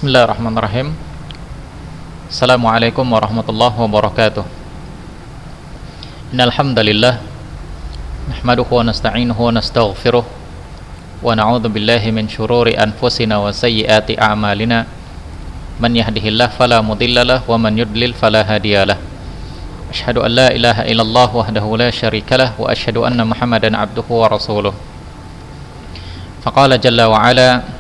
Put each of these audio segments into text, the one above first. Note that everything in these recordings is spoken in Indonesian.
Bismillahirrahmanirrahim. Assalamualaikum warahmatullahi wabarakatuh. Innal hamdalillah nahmaduhu wa nasta'inuhu wa nastaghfiruh wa na'udzu billahi min shururi anfusina wa sayyiati a'malina. Man yahdihillahu fala mudhillalah wa man yudlil fala hadiyalah. Asyhadu an la ilaha illallah wahdahu la syarikalah wa asyhadu anna Muhammadan abduhu wa rasuluh. Faqala jalla wa ala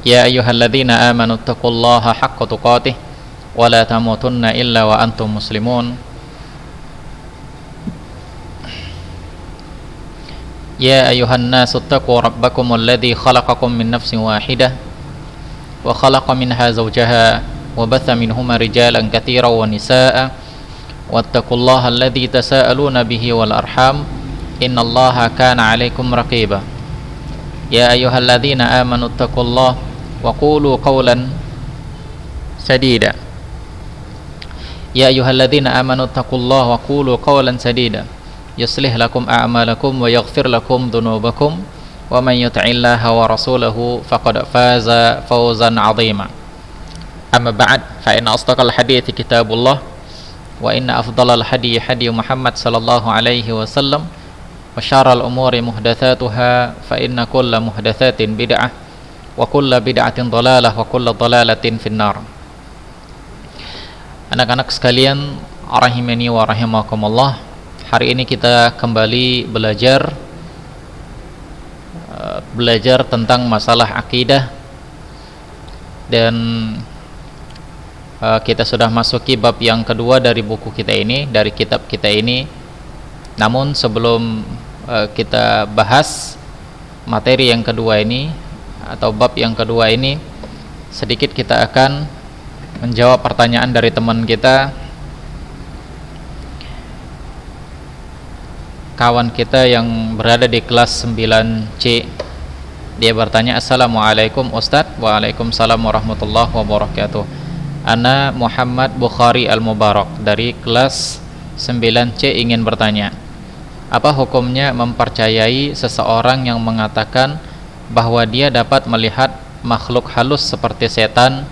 ya ayyuhalladzina amanu taqullaha haqqa tuqatih wa la tamutunna illa wa antum muslimun. Ya ayyuhan nasu taqu rabbakumul ladzi khalaqakum min nafsin wahidah wa khalaqa minha zawjaha wa batha minhuma rijalan katsiran wa nisaa'a wattaqullaha alladzi tasaaluna bihi wal arham innallaha kana 'alaikum raqiba. Ya ayyuhalladzina amanu taqullaha wa qulu qawlan sadida. Ya ayyuhalladzina amanu taqullaha wa qulu qawlan sadida yuslih lakum a'malakum wa yaghfir lakum dhunubakum wa man yuti'illaha wa rasulahu faqad faza fawzan 'azima. Amma ba'd, fa inna asdaqal hadithi kitabullah wa inna afdalal hadi hadi Muhammad sallallahu alaihi wasallam wa syarral umuri muhdatsatuha fa inna kulla muhdatsatin bid'ah wa kulla bid'atin dhalalah wa kulla dhalalatin finnar. Anak-anak sekalian rahimani wa rahimakumullah, hari ini kita kembali belajar tentang masalah akidah, dan kita sudah masuki bab yang kedua dari buku kita ini, dari kitab kita ini. Namun sebelum kita bahas materi yang kedua ini atau bab yang kedua ini, sedikit kita akan menjawab pertanyaan dari teman kita, kawan kita yang berada di kelas 9C. Dia bertanya, Assalamualaikum Ustadz. Waalaikumsalam warahmatullahi wabarakatuh. Ana Muhammad Bukhari Al-Mubarak dari kelas 9C ingin bertanya, apa hukumnya mempercayai seseorang yang mengatakan bahwa dia dapat melihat makhluk halus seperti setan,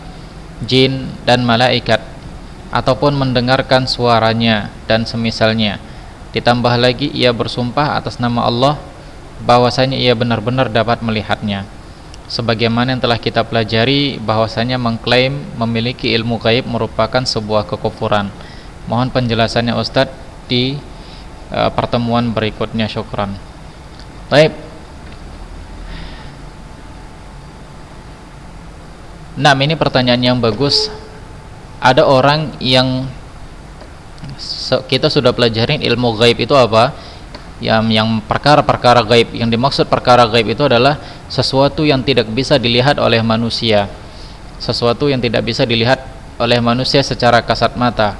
jin, dan malaikat, ataupun mendengarkan suaranya dan semisalnya. Ditambah lagi ia bersumpah atas nama Allah bahwasanya ia benar-benar dapat melihatnya. Sebagaimana yang telah kita pelajari, bahwasanya mengklaim memiliki ilmu gaib merupakan sebuah kekufuran. Mohon penjelasannya Ustadz di pertemuan berikutnya. Syukran. Baik. Nah, ini pertanyaan yang bagus. Ada orang yang kita sudah pelajarin ilmu gaib itu apa? Yang perkara-perkara gaib, yang dimaksud perkara gaib itu adalah sesuatu yang tidak bisa dilihat oleh manusia, sesuatu yang tidak bisa dilihat oleh manusia secara kasat mata.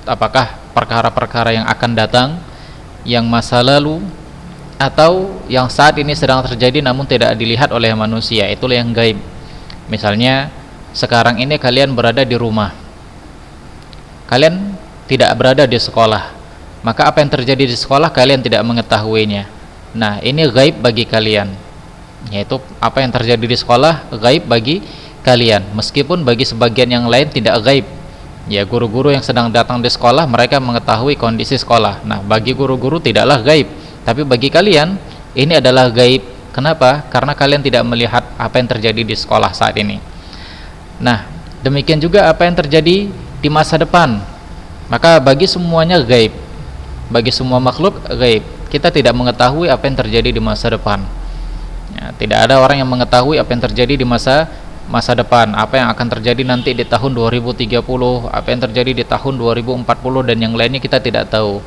Apakah perkara-perkara yang akan datang, yang masa lalu, atau yang saat ini sedang terjadi namun tidak dilihat oleh manusia, itulah yang gaib. Misalnya sekarang ini kalian berada di rumah, kalian tidak berada di sekolah, maka apa yang terjadi di sekolah kalian tidak mengetahuinya. Nah, ini gaib bagi kalian, yaitu apa yang terjadi di sekolah gaib bagi kalian. Meskipun bagi sebagian yang lain tidak gaib, ya guru-guru yang sedang datang di sekolah mereka mengetahui kondisi sekolah. Nah, bagi guru-guru tidaklah gaib, tapi bagi kalian ini adalah gaib. Kenapa? Karena kalian tidak melihat apa yang terjadi di sekolah saat ini. Nah, demikian juga apa yang terjadi di masa depan. Maka bagi semuanya gaib, bagi semua makhluk gaib. Kita tidak mengetahui apa yang terjadi di masa depan. Ya, tidak ada orang yang mengetahui apa yang terjadi di masa depan. Apa yang akan terjadi nanti di tahun 2030, apa yang terjadi di tahun 2040, dan yang lainnya kita tidak tahu.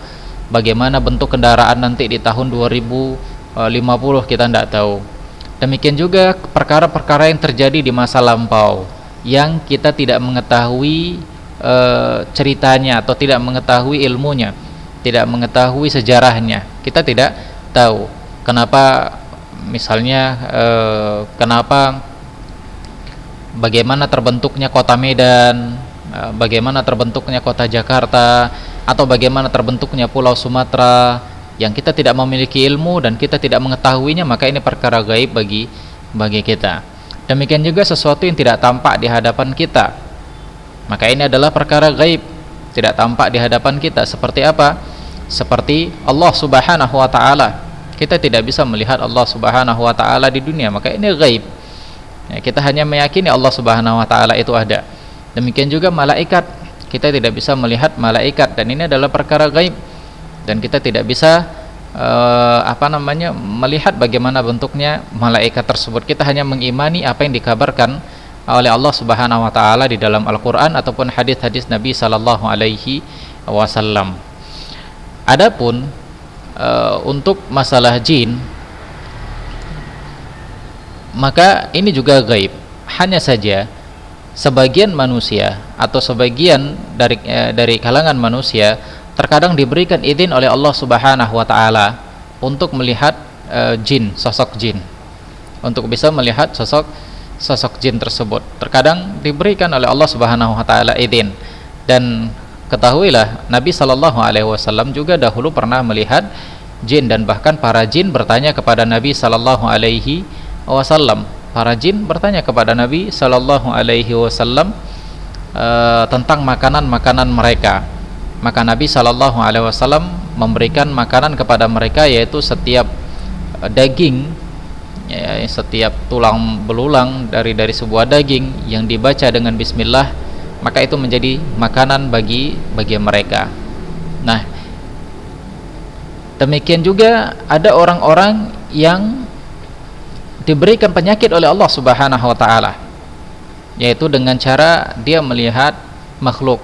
Bagaimana bentuk kendaraan nanti di tahun 2050 kita tidak tahu. Demikian juga perkara-perkara yang terjadi di masa lampau yang kita tidak mengetahui ceritanya atau tidak mengetahui ilmunya, tidak mengetahui sejarahnya. Kita tidak tahu kenapa, misalnya bagaimana terbentuknya kota Medan, bagaimana terbentuknya kota Jakarta, atau bagaimana terbentuknya Pulau Sumatera, yang kita tidak memiliki ilmu dan kita tidak mengetahuinya, maka ini perkara gaib bagi kita. Demikian juga sesuatu yang tidak tampak di hadapan kita, maka ini adalah perkara gaib, tidak tampak di hadapan kita. Seperti apa? Seperti Allah Subhanahu wa taala. Kita tidak bisa melihat Allah Subhanahu wa taala di dunia, maka ini gaib. Ya, kita hanya meyakini Allah Subhanahu wa taala itu ada. Demikian juga malaikat, kita tidak bisa melihat malaikat, dan ini adalah perkara gaib, dan kita tidak bisa melihat bagaimana bentuknya malaikat tersebut. Kita hanya mengimani apa yang dikabarkan oleh Allah Subhanahu wa taala di dalam Al-Qur'an ataupun hadis-hadis Nabi sallallahu alaihi wasallam. Adapun untuk masalah jin, maka ini juga gaib. Hanya saja sebagian manusia atau sebagian dari kalangan manusia terkadang diberikan izin oleh Allah Subhanahu wa taala untuk melihat jin, sosok jin, untuk bisa melihat sosok jin tersebut. Terkadang diberikan oleh Allah Subhanahu wa taala izin. Dan ketahuilah, Nabi sallallahu alaihi wasallam juga dahulu pernah melihat jin, dan bahkan para jin bertanya kepada Nabi sallallahu alaihi wasallam. Para jin bertanya kepada Nabi sallallahu alaihi wasallam tentang makanan-makanan mereka. Maka Nabi sallallahu alaihi wasallam memberikan makanan kepada mereka, yaitu setiap daging, ya, setiap tulang belulang dari sebuah daging yang dibaca dengan bismillah, maka itu menjadi makanan bagi mereka. Nah, demikian juga ada orang-orang yang diberikan penyakit oleh Allah Subhanahu wa taala, yaitu dengan cara dia melihat makhluk,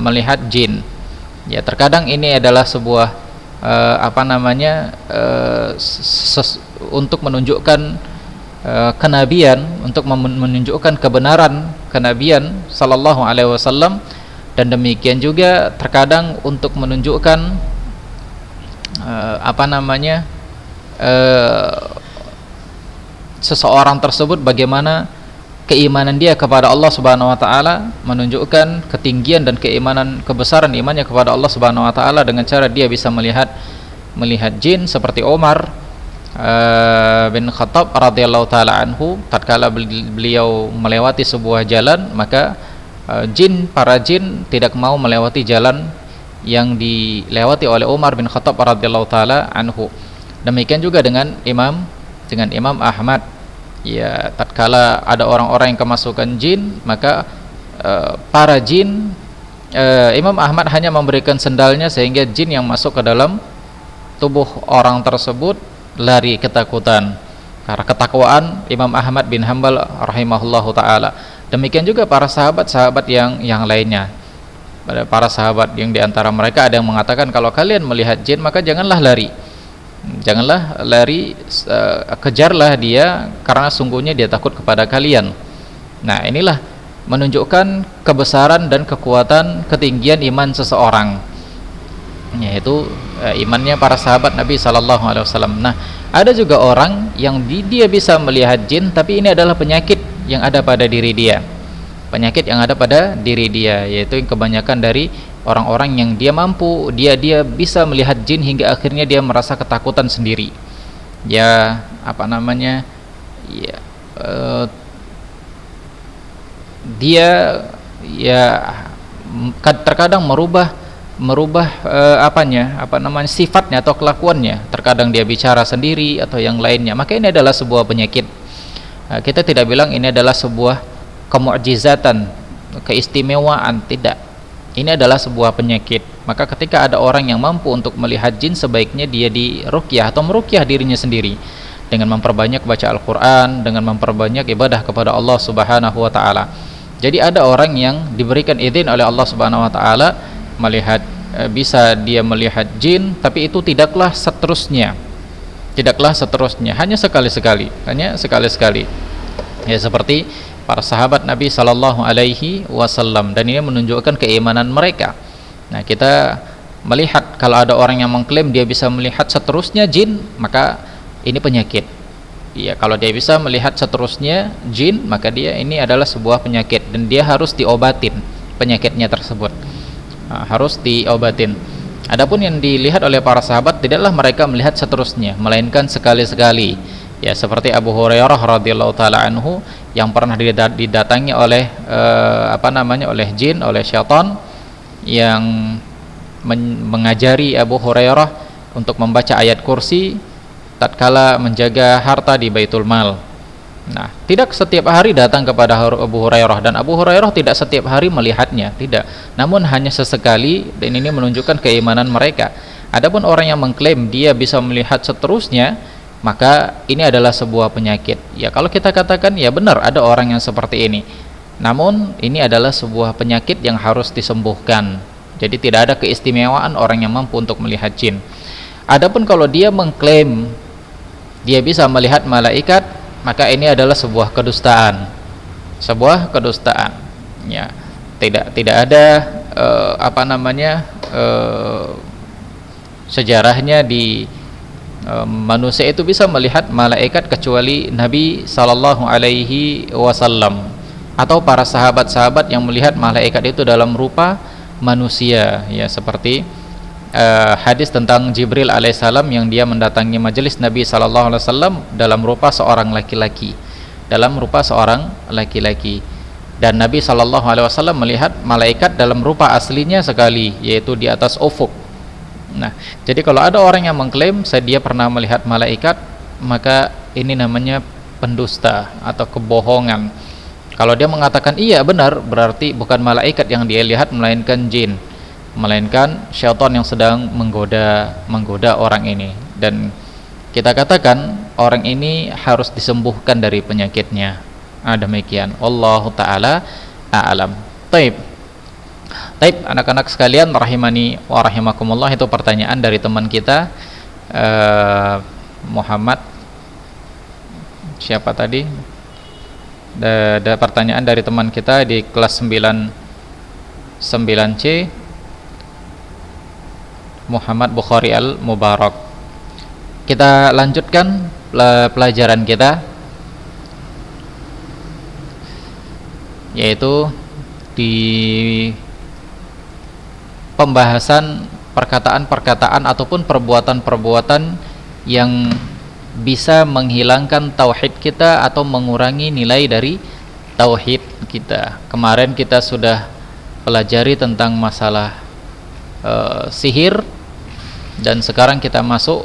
melihat jin. Ya, terkadang ini adalah sebuah untuk menunjukkan kenabian, untuk menunjukkan kebenaran kenabian sallallahu alaihi wasallam, dan demikian juga terkadang untuk menunjukkan seseorang tersebut bagaimana keimanan dia kepada Allah Subhanahu wa taala, menunjukkan ketinggian dan keimanan, kebesaran imannya kepada Allah Subhanahu wa taala dengan cara dia bisa melihat jin, seperti Umar bin Khattab radhiyallahu taala anhu. Tatkala beliau melewati sebuah jalan, maka para jin tidak mau melewati jalan yang dilewati oleh Umar bin Khattab radhiyallahu taala anhu. Demikian juga dengan Imam Ahmad. Ya, tatkala ada orang-orang yang kemasukan jin, maka para jin, Imam Ahmad hanya memberikan sendalnya sehingga jin yang masuk ke dalam tubuh orang tersebut lari ketakutan. Karena ketakwaan Imam Ahmad bin Hanbal rahimahullahu taala. Demikian juga para sahabat-sahabat yang lainnya. Para sahabat yang diantara mereka ada yang mengatakan, kalau kalian melihat jin maka janganlah lari. Janganlah lari, kejarlah dia, karena sungguhnya dia takut kepada kalian. Nah, inilah menunjukkan kebesaran dan kekuatan, ketinggian iman seseorang, yaitu imannya para sahabat Nabi sallallahu alaihi wasallam. Nah, ada juga orang yang dia bisa melihat jin, tapi ini adalah penyakit yang ada pada diri dia. Penyakit yang ada pada diri dia, yaitu yang kebanyakan dari orang-orang yang dia bisa melihat jin hingga akhirnya dia merasa ketakutan sendiri. Ya, dia terkadang merubah sifatnya atau kelakuannya. Terkadang dia bicara sendiri atau yang lainnya. Maka ini adalah sebuah penyakit. Kita tidak bilang ini adalah sebuah kemu'jizatan, keistimewaan, tidak. Ini adalah sebuah penyakit. Maka ketika ada orang yang mampu untuk melihat jin, sebaiknya dia diruqyah atau meruqyah dirinya sendiri dengan memperbanyak baca Al-Qur'an, dengan memperbanyak ibadah kepada Allah Subhanahu wa taala. Jadi ada orang yang diberikan izin oleh Allah Subhanahu wa taala bisa dia melihat jin, tapi itu tidaklah seterusnya. Hanya sekali-sekali. Ya, seperti para sahabat Nabi sallallahu alaihi wasallam, dan ini menunjukkan keimanan mereka. Nah, kita melihat kalau ada orang yang mengklaim dia bisa melihat seterusnya jin, maka ini penyakit. Ya, kalau dia bisa melihat seterusnya jin, maka ini adalah sebuah penyakit, dan dia harus diobatin penyakitnya tersebut. Harus diobatin. Adapun yang dilihat oleh para sahabat, tidaklah mereka melihat seterusnya, melainkan sekali-sekali. Ya, seperti Abu Hurairah radhiyallahu taala anhu yang pernah didatangi oleh oleh jin, oleh syaitan yang mengajari Abu Hurairah untuk membaca ayat kursi tatkala menjaga harta di Baitul Mal. Nah, tidak setiap hari datang kepada Abu Hurairah, dan Abu Hurairah tidak setiap hari melihatnya, tidak. Namun hanya sesekali, dan ini menunjukkan keimanan mereka. Adapun orang yang mengklaim dia bisa melihat seterusnya, maka ini adalah sebuah penyakit. Ya, kalau kita katakan ya benar ada orang yang seperti ini, namun ini adalah sebuah penyakit yang harus disembuhkan. Jadi tidak ada keistimewaan orang yang mampu untuk melihat jin. Adapun kalau dia mengklaim dia bisa melihat malaikat, maka ini adalah sebuah kedustaan. Sebuah kedustaan. Ya, tidak ada sejarahnya di manusia itu bisa melihat malaikat kecuali Nabi sallallahu alaihi wasallam atau para sahabat-sahabat yang melihat malaikat itu dalam rupa manusia, ya, seperti hadis tentang Jibril alaihissalam yang dia mendatangi majelis Nabi sallallahu alaihi wasallam dalam rupa seorang laki-laki, dan Nabi sallallahu alaihi wasallam melihat malaikat dalam rupa aslinya sekali, yaitu di atas ufuk. Nah, jadi kalau ada orang yang mengklaim dia pernah melihat malaikat, maka ini namanya pendusta atau kebohongan. Kalau dia mengatakan iya benar, berarti bukan malaikat yang dia lihat, melainkan jin, melainkan syaitan yang sedang menggoda orang ini. Dan kita katakan orang ini harus disembuhkan dari penyakitnya. Demikian. Wallahu taala a'lam. Taib, anak-anak sekalian rahimani wa rahimakumullah, itu pertanyaan dari teman kita Muhammad siapa tadi? Ada pertanyaan dari teman kita di kelas 9C, Muhammad Bukhari Al-Mubarak. Kita lanjutkan pelajaran kita, yaitu di pembahasan perkataan-perkataan ataupun perbuatan-perbuatan yang bisa menghilangkan tauhid kita atau mengurangi nilai dari tauhid kita. Kemarin kita sudah pelajari tentang masalah sihir, dan sekarang kita masuk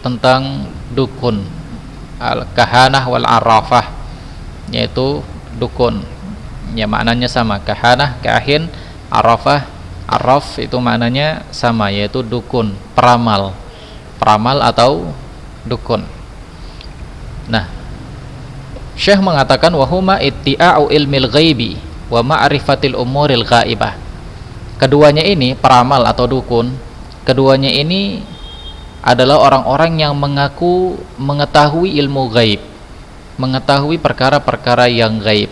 tentang dukun, al-kahanah wal arrafah, yaitu dukun. Ya, maknanya sama, kahanah, kahin, arrafah, arraf itu maknanya sama, yaitu dukun, peramal atau dukun. Nah, Syekh mengatakan wahuma ittia'u ilmil ghaibi wa ma'rifatil umuril ghaibah. Keduanya ini, peramal atau dukun, keduanya ini adalah orang-orang yang mengaku mengetahui ilmu gaib, mengetahui perkara-perkara yang gaib.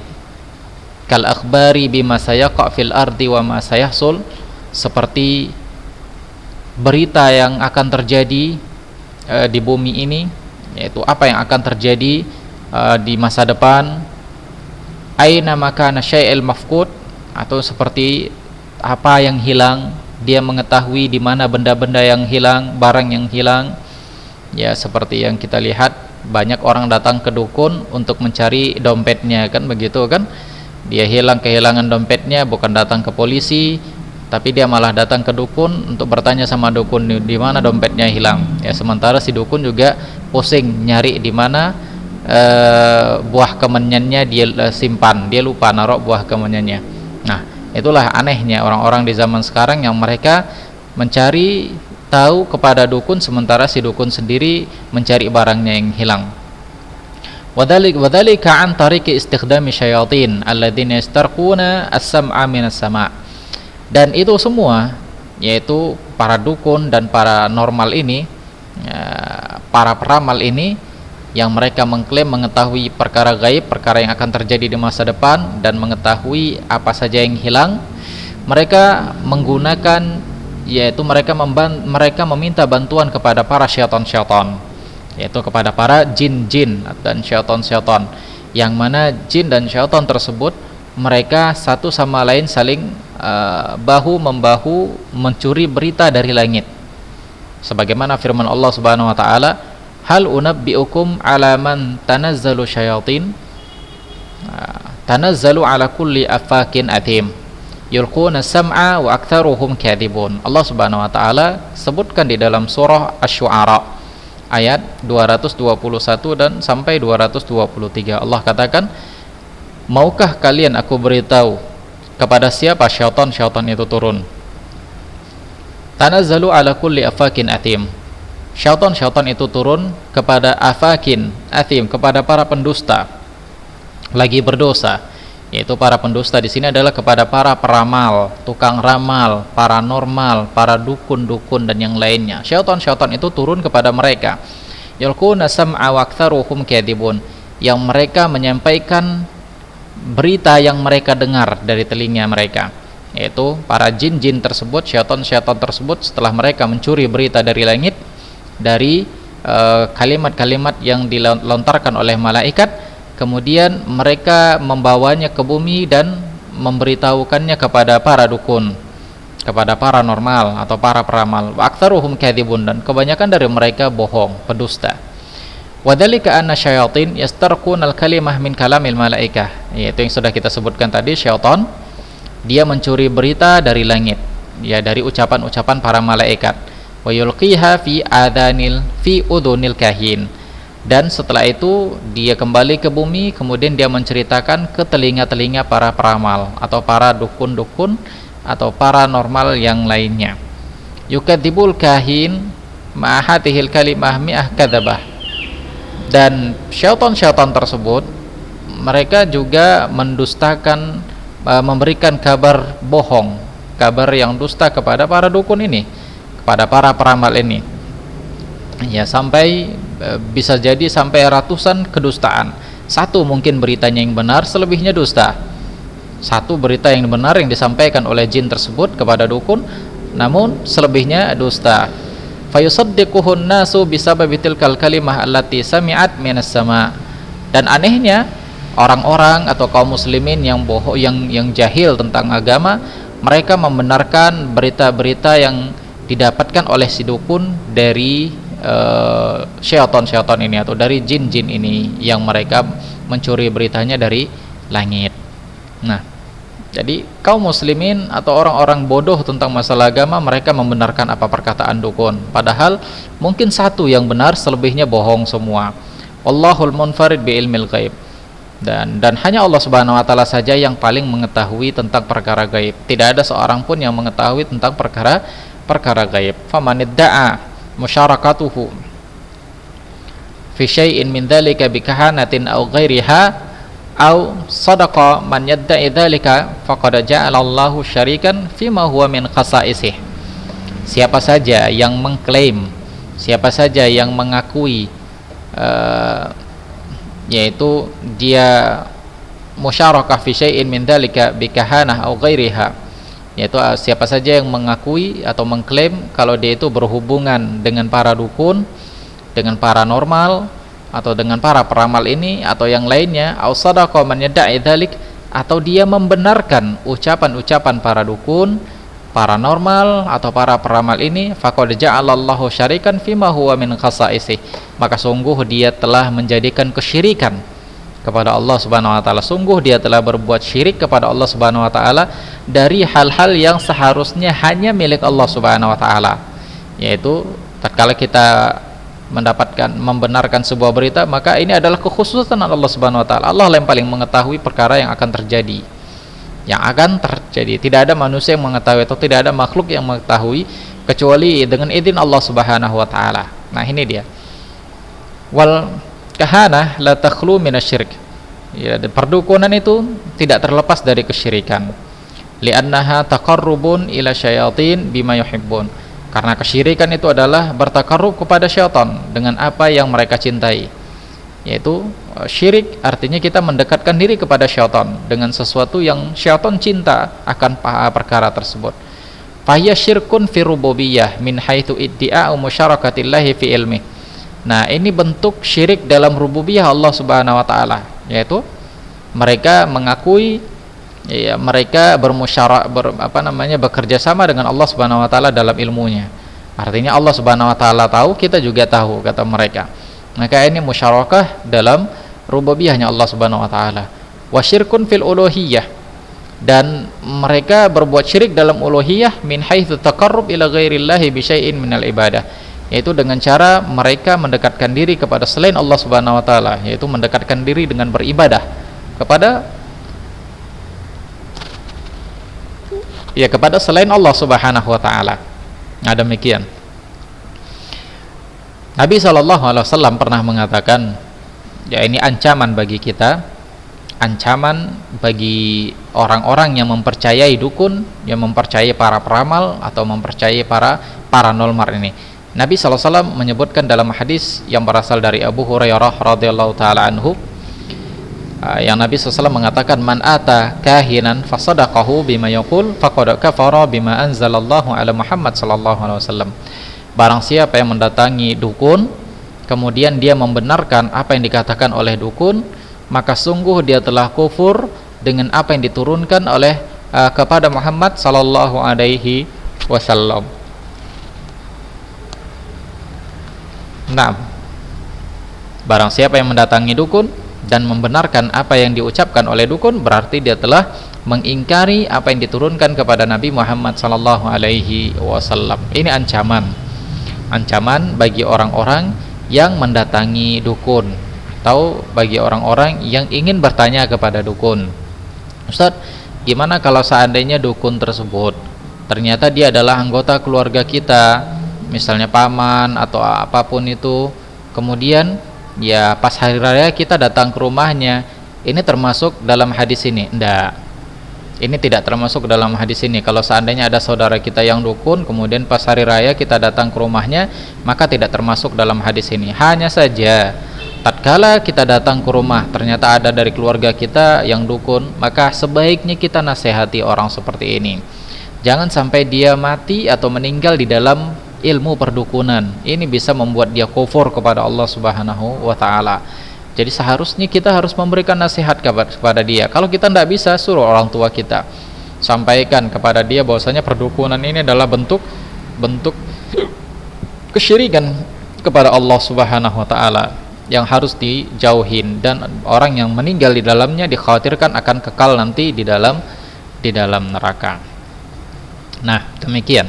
Kal akhbari bima sayaqa fil ardi wa ma sayahsul, seperti berita yang akan terjadi di bumi ini, yaitu apa yang akan terjadi di masa depan. Aina makana syai'il mafqud, atau seperti apa yang hilang, dia mengetahui di mana benda-benda yang hilang, barang yang hilang. Ya, seperti yang kita lihat, banyak orang datang ke dukun untuk mencari dompetnya, kan begitu kan? Dia kehilangan dompetnya, bukan datang ke polisi, tapi dia malah datang ke dukun untuk bertanya sama dukun di mana dompetnya hilang. Ya, sementara si dukun juga pusing nyari di mana buah kemenyannya dia simpan, dia lupa naruh buah kemenyannya. Nah, itulah anehnya orang-orang di zaman sekarang yang mereka mencari tahu kepada dukun, sementara si dukun sendiri mencari barangnya yang hilang. Wadzalika an tariqi istikhdami syayatin alladzina yastarquna as-sam'a minas sama'. Dan itu semua, yaitu para dukun dan para normal ini, para peramal ini, yang mereka mengklaim mengetahui perkara gaib, perkara yang akan terjadi di masa depan, dan mengetahui apa saja yang hilang. Mereka menggunakan, yaitu mereka meminta bantuan kepada para syaitan-syaitan, yaitu kepada para jin-jin dan syaitan-syaitan, yang mana jin dan syaitan tersebut mereka satu sama lain saling bahu-membahu mencuri berita dari langit. Sebagaimana firman Allah Subhanahu wa taala, hal unabbiukum ala man tanazzalu syayatin, tanazzalu ala kulli afakin athim yulquna sam'a wa aktsaruhum kadhibun. Allah Subhanahu wa taala sebutkan di dalam surah Asy-Syu'ara ayat 221 dan sampai 223. Allah katakan, maukah kalian aku beritahu kepada siapa syaitan itu turun? Tanazzalu ala kulli afakin athim. Syaitan itu turun kepada afakin athim, kepada para pendusta lagi berdosa. Yaitu para pendusta di sini adalah kepada para peramal, tukang ramal, paranormal, para dukun-dukun dan yang lainnya. Syaitan itu turun kepada mereka. Yulquna sam'a wa aktsaruhum kadhibun, yang mereka menyampaikan berita yang mereka dengar dari telinga mereka. Yaitu para jin-jin tersebut, syaitan tersebut, setelah mereka mencuri berita dari langit, dari kalimat-kalimat yang dilontarkan oleh malaikat, kemudian mereka membawanya ke bumi dan memberitahukannya kepada para dukun, kepada paranormal atau para peramal. Wa aktsaruhum kadzibun, dan kebanyakan dari mereka bohong, pendusta. Wadzalika anna syayatin yastarqunal kalimah min kalamil malaikah, yaitu yang sudah kita sebutkan tadi. Syaitan dia mencuri berita dari langit, ya, dari ucapan-ucapan para malaikat. Wa yulqiha fi udunil kahin, dan setelah itu dia kembali ke bumi, kemudian dia menceritakan ke telinga-telinga para peramal atau para dukun-dukun atau paranormal yang lainnya. Yukadzibul kahin ma'ahatihil kalimah mi'ah kadzabah, dan syaitan tersebut mereka juga mendustakan, memberikan kabar bohong, kabar yang dusta kepada para dukun ini, kepada para peramal ini, ya, sampai bisa jadi sampai ratusan kedustaan. Satu mungkin beritanya yang benar, selebihnya dusta. Satu berita yang benar yang disampaikan oleh jin tersebut kepada dukun, namun selebihnya dusta. Fayusaddiquhun nasu bisababi tilkal kalimah allati sami'at minas sama. Dan anehnya, orang-orang atau kaum muslimin yang bohong, yang jahil tentang agama, mereka membenarkan berita-berita yang didapatkan oleh si dukun dari syaitan ini atau dari jin-jin ini yang mereka mencuri beritanya dari langit. Nah, jadi kaum muslimin atau orang-orang bodoh tentang masalah agama, mereka membenarkan apa perkataan dukun, padahal mungkin satu yang benar, selebihnya bohong semua. Wallahul munfarid bi ilmil ghaib, dan hanya Allah Subhanahu wa taala saja yang paling mengetahui tentang perkara gaib. Tidak ada seorang pun yang mengetahui tentang perkara gaib. Famanidda'a musyarakatuhu fi syai'in min dzalika bi kahanatin aw ghairiha aw sadaqa man yadda'i dzalika faqad ja'ala Allahu syarikan fima huwa min khasa'isih. Siapa saja yang mengklaim, siapa saja yang mengakui, yaitu dia musyarakah fi syai'in min dzalika bi kahanah aw ghairiha, yaitu siapa saja yang mengakui atau mengklaim kalau dia itu berhubungan dengan para dukun, dengan paranormal, atau dengan para peramal ini atau yang lainnya, au sadaqa man yadda'i dzalik, atau dia membenarkan ucapan-ucapan para dukun, paranormal atau para peramal ini, faqad ja'alallahu syarikan fima huwa min khasa'isih, maka sungguh dia telah menjadikan kesyirikan kepada Allah Subhanahu wa taala. Sungguh dia telah berbuat syirik kepada Allah Subhanahu wa taala dari hal-hal yang seharusnya hanya milik Allah Subhanahu wa taala. Yaitu tatkala kita membenarkan sebuah berita, maka ini adalah kekhususan Allah Subhanahu wa taala. Allah yang paling mengetahui perkara yang akan terjadi. Tidak ada manusia yang mengetahui atau tidak ada makhluk yang mengetahui kecuali dengan izin Allah Subhanahu wa taala. Nah, ini dia. Wal kahanah la takhlu minasyirik, ya, perdukunan itu tidak terlepas dari kesyirikan. Li'annaha taqarrubun ila syayatin bima yuhibbun, karena kesyirikan itu adalah bertakarrub kepada syaitan dengan apa yang mereka cintai. Yaitu syirik artinya kita mendekatkan diri kepada syaitan dengan sesuatu yang syaitan cinta akan perkara tersebut. Fahiya syirkun fi rububiyyah min haitsu iddi'a'u musyarakatillahi fi ilmi. Nah, ini bentuk syirik dalam rububiyah Allah Subhanahu wa taala, yaitu mereka mengakui, ya, mereka bekerja sama dengan Allah Subhanahu wa taala dalam ilmunya. Artinya Allah Subhanahu wa taala tahu, kita juga tahu, kata mereka. Maka ini musyarakah dalam rububiyahnya Allah Subhanahu wa taala. Wa syirkun fil uluhiyah, dan mereka berbuat syirik dalam uluhiyah min haitsu taqarrub ila ghairillahi bi syai'in minal ibadah, yaitu dengan cara mereka mendekatkan diri kepada selain Allah Subhanahu wa taala, yaitu mendekatkan diri dengan beribadah kepada selain Allah Subhanahu wa taala. Nah, demikian. Nabi SAW pernah mengatakan, ya ini ancaman bagi kita, ancaman bagi orang-orang yang mempercayai dukun, yang mempercayai para peramal atau mempercayai para paranormal ini. Nabi SAW menyebutkan dalam hadis yang berasal dari Abu Hurairah radhiyallahu taala anhu, yang Nabi SAW mengatakan, man ata kahinan fasadaqahu bima yaqul faqad kafara bima anzalallahu ala Muhammad sallallahu alaihi wasallam. Barang siapa yang mendatangi dukun kemudian dia membenarkan apa yang dikatakan oleh dukun, maka sungguh dia telah kufur dengan apa yang diturunkan oleh kepada Muhammad sallallahu alaihi wasallam. Nah, barang siapa yang mendatangi dukun dan membenarkan apa yang diucapkan oleh dukun, berarti dia telah mengingkari apa yang diturunkan kepada Nabi Muhammad sallallahu alaihi wasallam. Ini ancaman bagi orang-orang yang mendatangi dukun atau bagi orang-orang yang ingin bertanya kepada dukun. Ustaz, gimana kalau seandainya dukun tersebut ternyata dia adalah anggota keluarga kita, misalnya paman atau apapun itu, kemudian ya pas hari raya kita datang ke rumahnya, ini termasuk dalam hadis ini? Enggak, ini tidak termasuk dalam hadis ini. Kalau seandainya ada saudara kita yang dukun kemudian pas hari raya kita datang ke rumahnya, maka tidak termasuk dalam hadis ini. Hanya saja tatkala kita datang ke rumah ternyata ada dari keluarga kita yang dukun, maka sebaiknya kita nasihati orang seperti ini. Jangan sampai dia mati atau meninggal di dalam ilmu perdukunan. Ini bisa membuat dia kufur kepada Allah Subhanahu wa taala. Jadi seharusnya kita harus memberikan nasihat kepada dia. Kalau kita tidak bisa, suruh orang tua kita, sampaikan kepada dia bahwasanya perdukunan ini adalah bentuk kesyirikan kepada Allah Subhanahu wa taala yang harus dijauhin, dan orang yang meninggal di dalamnya dikhawatirkan akan kekal nanti di dalam neraka. Nah, demikian.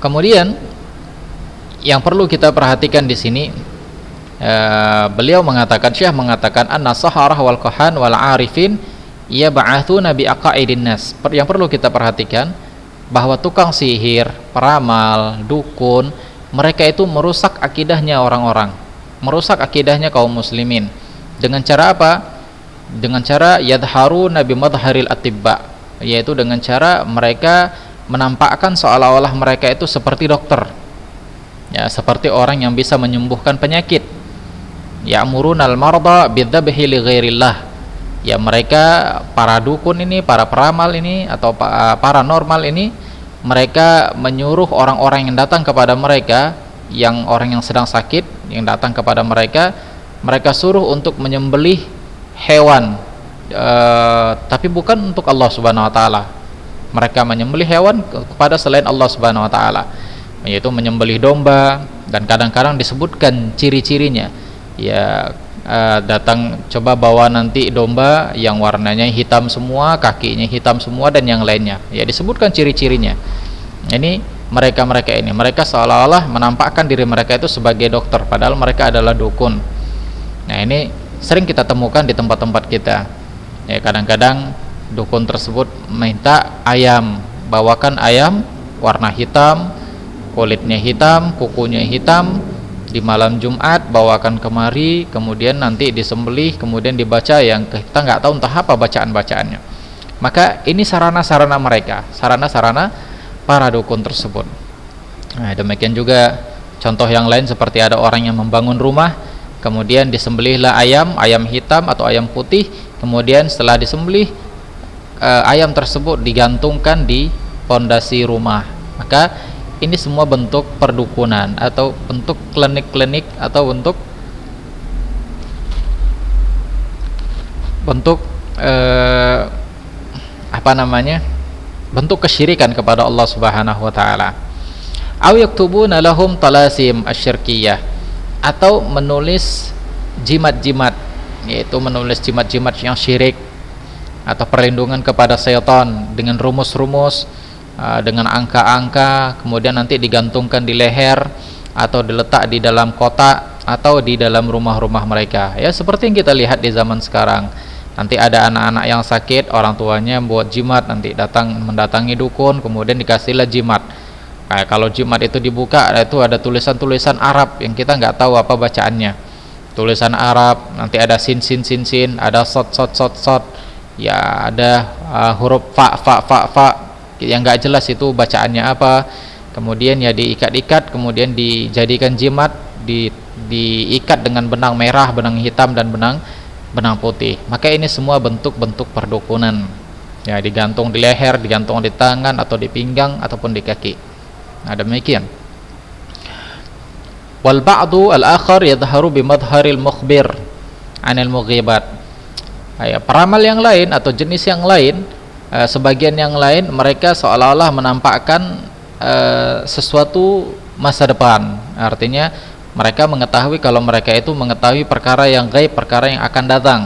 Kemudian yang perlu kita perhatikan di sini, beliau mengatakan, Syekh mengatakan, an-nasaharah wal qahan wal arifin yab'atsuna bi aqaidin nas. Yang perlu kita perhatikan bahwa tukang sihir, peramal, dukun, mereka itu merusak akidahnya orang-orang, merusak akidahnya kaum muslimin. Dengan cara apa? Dengan cara yadharuna bi madharil atibba, yaitu dengan cara mereka menampakkan seolah-olah mereka itu seperti dokter, ya, seperti orang yang bisa menyembuhkan penyakit. Ya'murunal marda bidzabhi li ghairillah. Ya, mereka para dukun ini, para peramal ini atau paranormal ini, mereka menyuruh orang-orang yang datang kepada mereka, yang orang yang sedang sakit yang datang kepada mereka, mereka suruh untuk menyembelih hewan, tapi bukan untuk Allah Subhanahu wa taala. Mereka menyembelih hewan kepada selain Allah Subhanahu wa taala, yaitu menyembelih domba, dan kadang-kadang disebutkan ciri-cirinya. Ya, datang coba bawa nanti domba yang warnanya hitam semua, kakinya hitam semua, dan yang lainnya. Ya, disebutkan ciri-cirinya. Ini mereka seolah-olah menampakkan diri mereka itu sebagai dokter, padahal mereka adalah dukun. Nah, ini sering kita temukan di tempat-tempat kita. Ya, kadang-kadang dukun tersebut minta ayam, bawakan ayam warna hitam, kulitnya hitam, kukunya hitam, di malam Jumat bawakan kemari, kemudian nanti disembelih, kemudian dibaca yang kita nggak tahu entah apa bacaan-bacaannya. Maka ini sarana-sarana mereka, sarana-sarana para dukun tersebut. Nah, demikian juga contoh yang lain, seperti ada orang yang membangun rumah, kemudian disembelihlah ayam hitam atau ayam putih, kemudian setelah disembelih ayam tersebut digantungkan di pondasi rumah. Maka ini semua bentuk perdukunan atau bentuk klinik-klinik atau bentuk bentuk kesyirikan kepada Allah Subhanahu wa taala. Aw yaktubuna lahum talasim asyirkiyah, atau menulis jimat-jimat, yaitu menulis jimat-jimat yang syirik, atau perlindungan kepada syaitan dengan rumus-rumus, dengan angka-angka, kemudian nanti digantungkan di leher atau diletak di dalam kotak atau di dalam rumah-rumah mereka. Ya, seperti yang kita lihat di zaman sekarang. Nanti ada anak-anak yang sakit, orang tuanya buat jimat, nanti mendatangi dukun, kemudian dikasihlah jimat. Nah, kalau jimat itu dibuka, itu ada tulisan-tulisan Arab yang kita nggak tahu apa bacaannya. Tulisan Arab, nanti ada sin, ada sot, ya ada huruf fa yang nggak jelas itu bacaannya apa. Kemudian ya diikat-ikat, kemudian dijadikan jimat, diikat dengan benang merah, benang hitam, dan benang putih. Maka ini semua bentuk-bentuk perdukunan. Ya, digantung di leher, digantung di tangan atau di pinggang ataupun di kaki. Nah, demikian. Wal ba'du al-akhar yadhharu bimadharil mukhbir 'anil mughibat. Peramal yang lain atau jenis yang lain, sebagian yang lain mereka seolah-olah menampakkan sesuatu masa depan. Artinya mereka mengetahui kalau mereka itu mengetahui perkara yang gaib, perkara yang akan datang.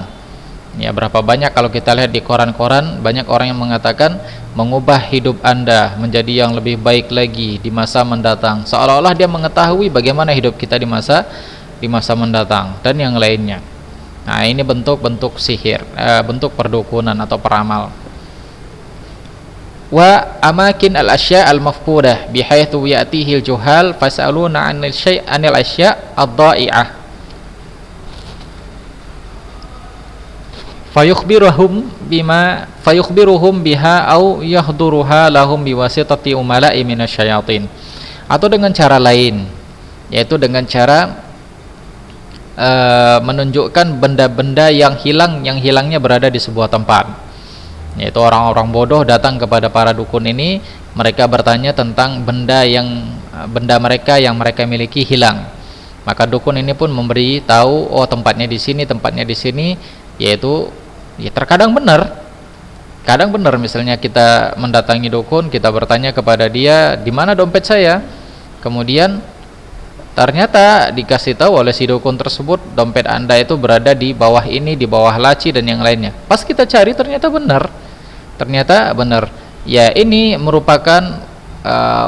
Ya, berapa banyak kalau kita lihat di koran-koran, banyak orang yang mengatakan mengubah hidup Anda menjadi yang lebih baik lagi di masa mendatang. Seolah-olah dia mengetahui bagaimana hidup kita di masa mendatang dan yang lainnya. Nah, ini bentuk-bentuk sihir, bentuk perdukunan atau peramal. Wa amakin al-asya' al-mafqudah bihaitsu ya'tihi al-juhal fas'aluna 'anil asya' ad-dha'i'ah fayukhbiruhum biha au yahduruha lahum biwasitati umala'i minasyayatin. Atau dengan cara lain, yaitu dengan cara menunjukkan benda-benda yang hilangnya berada di sebuah tempat. Yaitu orang-orang bodoh datang kepada para dukun ini, mereka bertanya tentang benda mereka yang mereka miliki hilang. Maka dukun ini pun memberi tahu, oh tempatnya di sini, yaitu ya terkadang benar. Kadang benar, misalnya kita mendatangi dukun, kita bertanya kepada dia, di mana dompet saya? Kemudian ternyata dikasih tahu oleh si dukun tersebut, dompet Anda itu berada di bawah ini, di bawah laci dan yang lainnya. Pas kita cari ternyata benar. Ya, ini merupakan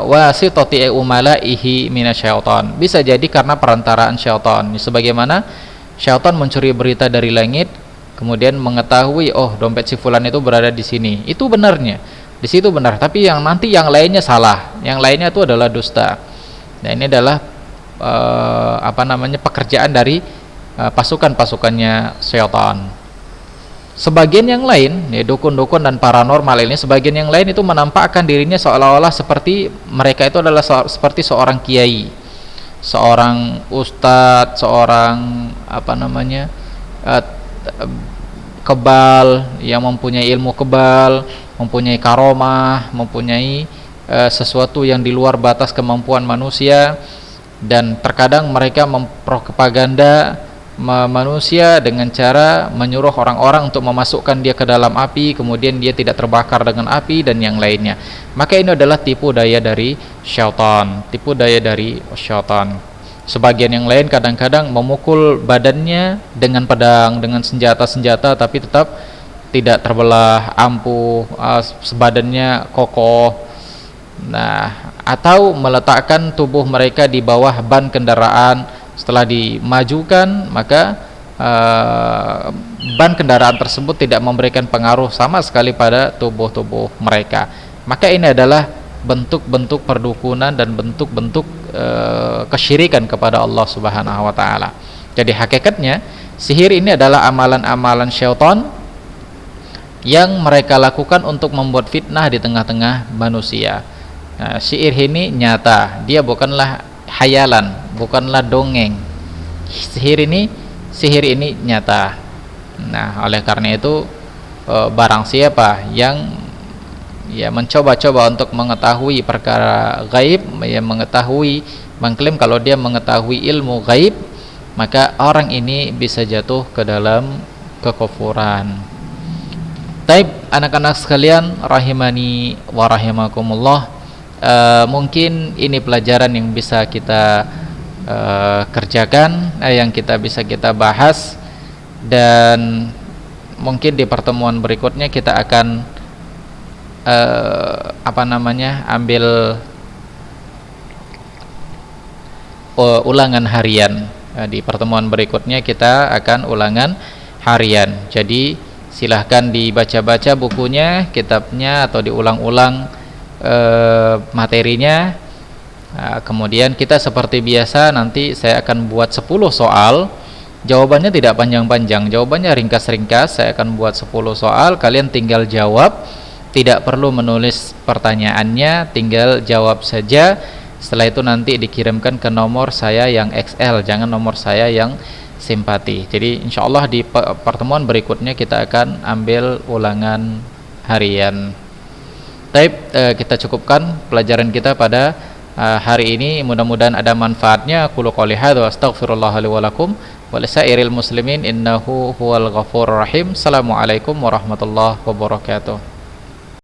wasitati umala'ihi minasyaitan. Bisa jadi karena perantaraan syaitan. Sebagaimana syaitan mencuri berita dari langit, kemudian mengetahui, oh dompet si fulan itu berada di sini. Itu benarnya. Di situ benar, tapi yang lainnya salah. Yang lainnya itu adalah dusta. Nah, ini adalah pekerjaan dari pasukan-pasukannya syaitan. Sebagian yang lain, ya, dukun-dukun dan paranormal ini, sebagian yang lain itu menampakkan dirinya seolah-olah seperti mereka itu adalah seperti seorang kiai, seorang ustadz, seorang kebal yang mempunyai ilmu kebal, mempunyai karomah, mempunyai sesuatu yang di luar batas kemampuan manusia. Dan terkadang mereka mempropaganda manusia dengan cara menyuruh orang-orang untuk memasukkan dia ke dalam api, kemudian dia tidak terbakar dengan api dan yang lainnya. Maka ini adalah tipu daya dari syaitan. Sebagian yang lain kadang-kadang memukul badannya dengan pedang, dengan senjata-senjata, tapi tetap tidak terbelah, ampuh, badannya kokoh. Nah, atau meletakkan tubuh mereka di bawah ban kendaraan. Setelah dimajukan, maka ban kendaraan tersebut tidak memberikan pengaruh sama sekali pada tubuh mereka. Maka ini adalah bentuk-bentuk perdukunan dan bentuk-bentuk kesyirikan kepada Allah Subhanahu wa taala. Jadi hakikatnya sihir ini adalah amalan-amalan syaitan yang mereka lakukan untuk membuat fitnah di tengah-tengah manusia. Nah, sihir ini nyata, dia bukanlah hayalan, bukanlah dongeng. Sihir ini nyata. Nah, oleh karena itu barang siapa yang mencoba-coba untuk mengetahui perkara gaib, mengklaim kalau dia mengetahui ilmu gaib, maka orang ini bisa jatuh ke dalam kekufuran. Taib, anak-anak sekalian rahimani wa rahimakumullah, mungkin ini pelajaran yang bisa kita kerjakan, yang kita bisa kita bahas, dan mungkin di pertemuan berikutnya kita akan ambil ulangan harian. Di pertemuan berikutnya kita akan ulangan harian. Jadi silahkan dibaca-baca bukunya, kitabnya, atau diulang-ulang materinya. Kemudian kita seperti biasa, nanti saya akan buat 10 soal. Jawabannya tidak panjang-panjang, jawabannya ringkas-ringkas. Saya akan buat 10 soal, kalian tinggal jawab. Tidak perlu menulis pertanyaannya, tinggal jawab saja. Setelah itu nanti dikirimkan ke nomor saya yang XL, jangan nomor saya yang simpati. Jadi insya Allah di pertemuan berikutnya kita akan ambil ulangan harian. Baik, kita cukupkan pelajaran kita pada hari ini. Mudah-mudahan ada manfaatnya. Qulu qouli hadza wa astaghfirullah li wa lakum wa lisairil muslimin innahu huwal ghafurur rahim. Assalamualaikum warahmatullahi wabarakatuh.